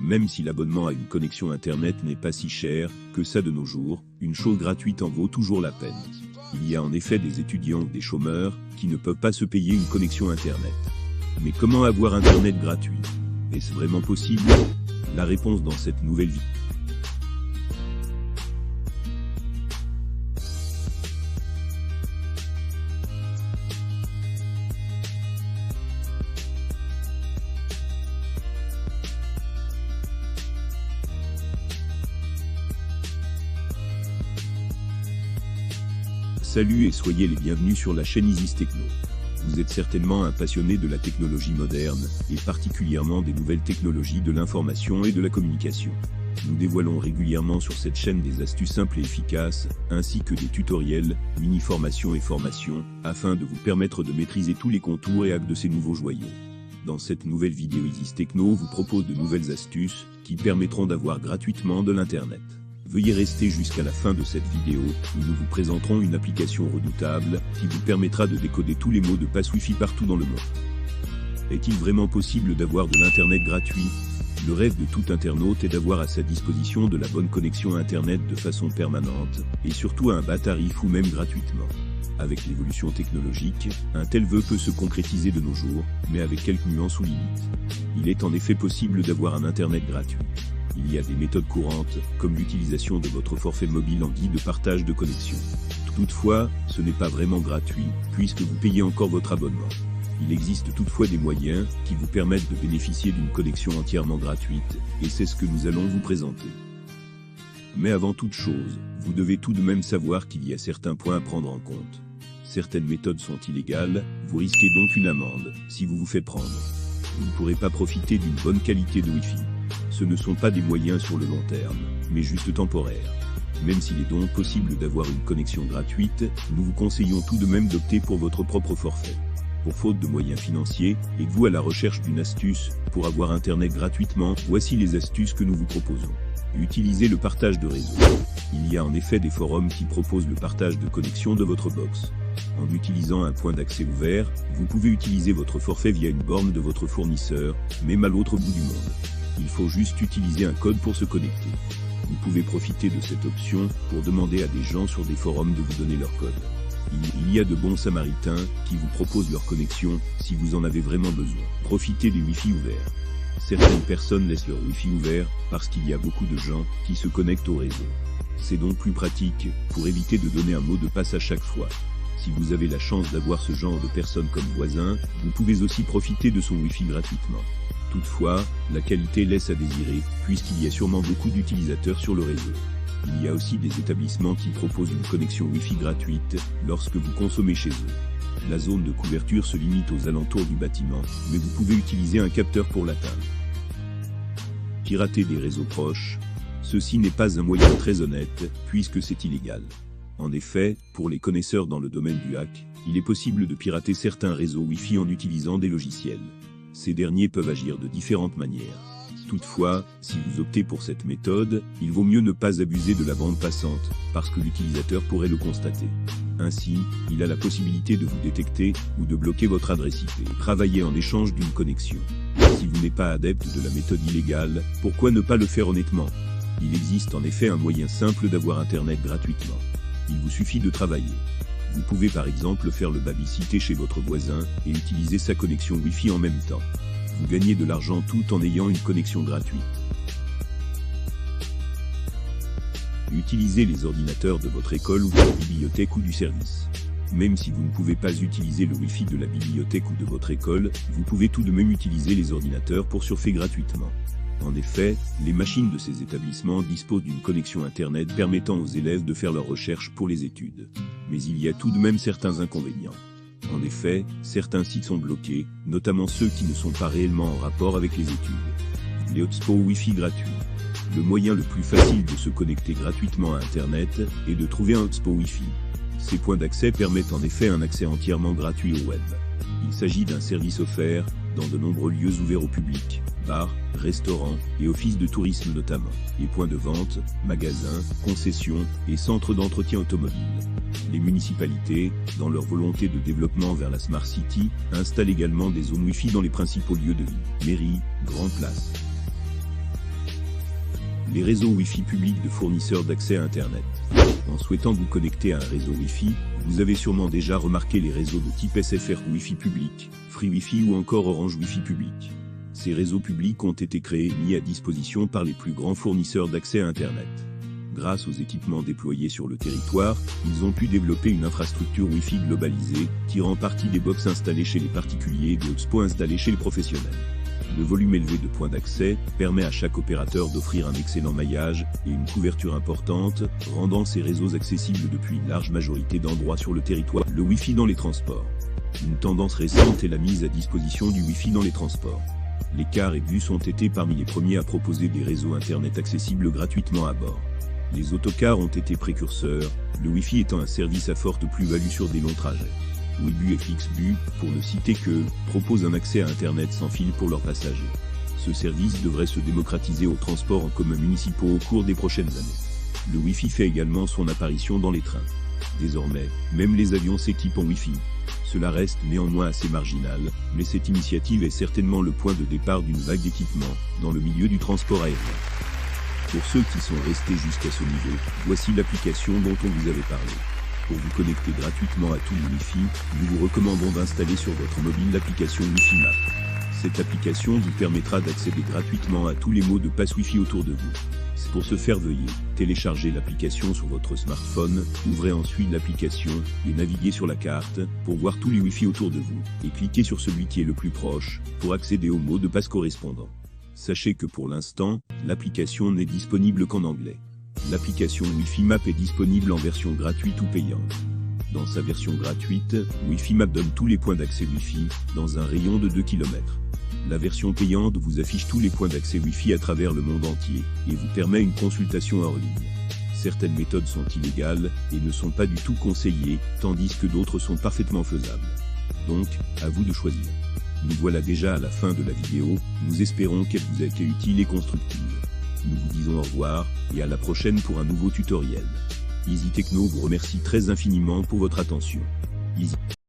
Même si l'abonnement à une connexion internet n'est pas si cher que ça de nos jours, une chose gratuite en vaut toujours la peine. Il y a en effet des étudiants ou des chômeurs qui ne peuvent pas se payer une connexion internet. Mais comment avoir internet gratuit? Est-ce vraiment possible? La réponse dans cette nouvelle vidéo. Salut et soyez les bienvenus sur la chaîne Isis Techno. Vous êtes certainement un passionné de la technologie moderne, et particulièrement des nouvelles technologies de l'information et de la communication. Nous dévoilons régulièrement sur cette chaîne des astuces simples et efficaces, ainsi que des tutoriels, mini-formations et formations, afin de vous permettre de maîtriser tous les contours et hacks de ces nouveaux joyaux. Dans cette nouvelle vidéo, Isis Techno vous propose de nouvelles astuces, qui permettront d'avoir gratuitement de l'internet. Veuillez rester jusqu'à la fin de cette vidéo, où nous vous présenterons une application redoutable, qui vous permettra de décoder tous les mots de passe Wi-Fi partout dans le monde. Est-il vraiment possible d'avoir de l'internet gratuit? Le rêve de tout internaute est d'avoir à sa disposition de la bonne connexion internet de façon permanente, et surtout à un bas tarif ou même gratuitement. Avec l'évolution technologique, un tel vœu peut se concrétiser de nos jours, mais avec quelques nuances ou limites. Il est en effet possible d'avoir un internet gratuit. Il y a des méthodes courantes, comme l'utilisation de votre forfait mobile en guide de partage de connexion. Toutefois, ce n'est pas vraiment gratuit, puisque vous payez encore votre abonnement. Il existe toutefois des moyens qui vous permettent de bénéficier d'une connexion entièrement gratuite, et c'est ce que nous allons vous présenter. Mais avant toute chose, vous devez tout de même savoir qu'il y a certains points à prendre en compte. Certaines méthodes sont illégales, vous risquez donc une amende, si vous vous faites prendre. Vous ne pourrez pas profiter d'une bonne qualité de Wi-Fi. Ce ne sont pas des moyens sur le long terme, mais juste temporaires. Même s'il est donc possible d'avoir une connexion gratuite, nous vous conseillons tout de même d'opter pour votre propre forfait. Pour faute de moyens financiers, êtes-vous à la recherche d'une astuce pour avoir Internet gratuitement? Voici les astuces que nous vous proposons. Utilisez le partage de réseau. Il y a en effet des forums qui proposent le partage de connexion de votre box. En utilisant un point d'accès ouvert, vous pouvez utiliser votre forfait via une borne de votre fournisseur, même à l'autre bout du monde. Il faut juste utiliser un code pour se connecter. Vous pouvez profiter de cette option pour demander à des gens sur des forums de vous donner leur code. Il y a de bons samaritains qui vous proposent leur connexion si vous en avez vraiment besoin. Profitez des Wi-Fi ouverts. Certaines personnes laissent leur Wi-Fi ouvert parce qu'il y a beaucoup de gens qui se connectent au réseau. C'est donc plus pratique pour éviter de donner un mot de passe à chaque fois. Si vous avez la chance d'avoir ce genre de personnes comme voisins, vous pouvez aussi profiter de son Wi-Fi gratuitement. Toutefois, la qualité laisse à désirer, puisqu'il y a sûrement beaucoup d'utilisateurs sur le réseau. Il y a aussi des établissements qui proposent une connexion Wi-Fi gratuite lorsque vous consommez chez eux. La zone de couverture se limite aux alentours du bâtiment, mais vous pouvez utiliser un capteur pour l'atteindre. Pirater des réseaux proches. Ceci n'est pas un moyen très honnête, puisque c'est illégal. En effet, pour les connaisseurs dans le domaine du hack, il est possible de pirater certains réseaux Wi-Fi en utilisant des logiciels. Ces derniers peuvent agir de différentes manières. Toutefois, si vous optez pour cette méthode, il vaut mieux ne pas abuser de la bande passante, parce que l'utilisateur pourrait le constater. Ainsi, il a la possibilité de vous détecter ou de bloquer votre adresse IP. Travailler en échange d'une connexion. Si vous n'êtes pas adepte de la méthode illégale, pourquoi ne pas le faire honnêtement? Il existe en effet un moyen simple d'avoir Internet gratuitement. Il vous suffit de travailler. Vous pouvez par exemple faire le babysitting chez votre voisin et utiliser sa connexion Wi-Fi en même temps. Vous gagnez de l'argent tout en ayant une connexion gratuite. Utilisez les ordinateurs de votre école ou de la bibliothèque ou du service. Même si vous ne pouvez pas utiliser le Wi-Fi de la bibliothèque ou de votre école, vous pouvez tout de même utiliser les ordinateurs pour surfer gratuitement. En effet, les machines de ces établissements disposent d'une connexion Internet permettant aux élèves de faire leurs recherches pour les études. Mais il y a tout de même certains inconvénients. En effet, certains sites sont bloqués, notamment ceux qui ne sont pas réellement en rapport avec les études. Les hotspots Wi-Fi gratuits. Le moyen le plus facile de se connecter gratuitement à Internet est de trouver un hotspot Wi-Fi. Ces points d'accès permettent en effet un accès entièrement gratuit au web. Il s'agit d'un service offert dans de nombreux lieux ouverts au public, bars, restaurants et offices de tourisme notamment, et points de vente, magasins, concessions et centres d'entretien automobile. Les municipalités, dans leur volonté de développement vers la Smart City, installent également des zones Wi-Fi dans les principaux lieux de vie, mairies, grandes places. Les réseaux Wi-Fi publics de fournisseurs d'accès à Internet. En souhaitant vous connecter à un réseau Wi-Fi, vous avez sûrement déjà remarqué les réseaux de type SFR Wi-Fi public, Free Wi-Fi ou encore Orange Wi-Fi public. Ces réseaux publics ont été créés et mis à disposition par les plus grands fournisseurs d'accès à Internet. Grâce aux équipements déployés sur le territoire, ils ont pu développer une infrastructure Wi-Fi globalisée, tirant parti des box installées chez les particuliers et des hotspots installés chez les professionnels. Le volume élevé de points d'accès permet à chaque opérateur d'offrir un excellent maillage et une couverture importante, rendant ces réseaux accessibles depuis une large majorité d'endroits sur le territoire. Le Wi-Fi dans les transports. Une tendance récente est la mise à disposition du Wi-Fi dans les transports. Les cars et bus ont été parmi les premiers à proposer des réseaux Internet accessibles gratuitement à bord. Les autocars ont été précurseurs, le Wi-Fi étant un service à forte plus-value sur des longs trajets. Ouibu et Flixbus, pour ne citer que, proposent un accès à Internet sans fil pour leurs passagers. Ce service devrait se démocratiser aux transports en commun municipaux au cours des prochaines années. Le Wi-Fi fait également son apparition dans les trains. Désormais, même les avions s'équipent en Wi-Fi. Cela reste néanmoins assez marginal, mais cette initiative est certainement le point de départ d'une vague d'équipements dans le milieu du transport aérien. Pour ceux qui sont restés jusqu'à ce niveau, voici l'application dont on vous avait parlé. Pour vous connecter gratuitement à tout le Wi-Fi, nous vous recommandons d'installer sur votre mobile l'application Wi-Fi Map. Cette application vous permettra d'accéder gratuitement à tous les mots de passe Wi-Fi autour de vous. C'est pour ce faire, veuillez télécharger l'application sur votre smartphone, ouvrez ensuite l'application et naviguez sur la carte pour voir tous les Wi-Fi autour de vous, et cliquez sur celui qui est le plus proche pour accéder au mot de passe correspondant. Sachez que pour l'instant, l'application n'est disponible qu'en anglais. L'application Wi-Fi Map est disponible en version gratuite ou payante. Dans sa version gratuite, Wi-Fi Map donne tous les points d'accès Wi-Fi dans un rayon de 2 km. La version payante vous affiche tous les points d'accès Wi-Fi à travers le monde entier et vous permet une consultation hors ligne. Certaines méthodes sont illégales et ne sont pas du tout conseillées, tandis que d'autres sont parfaitement faisables. Donc, à vous de choisir. Nous voilà déjà à la fin de la vidéo, nous espérons qu'elle vous a été utile et constructive. Nous vous disons au revoir, et à la prochaine pour un nouveau tutoriel. Easy Techno vous remercie très infiniment pour votre attention. Easy.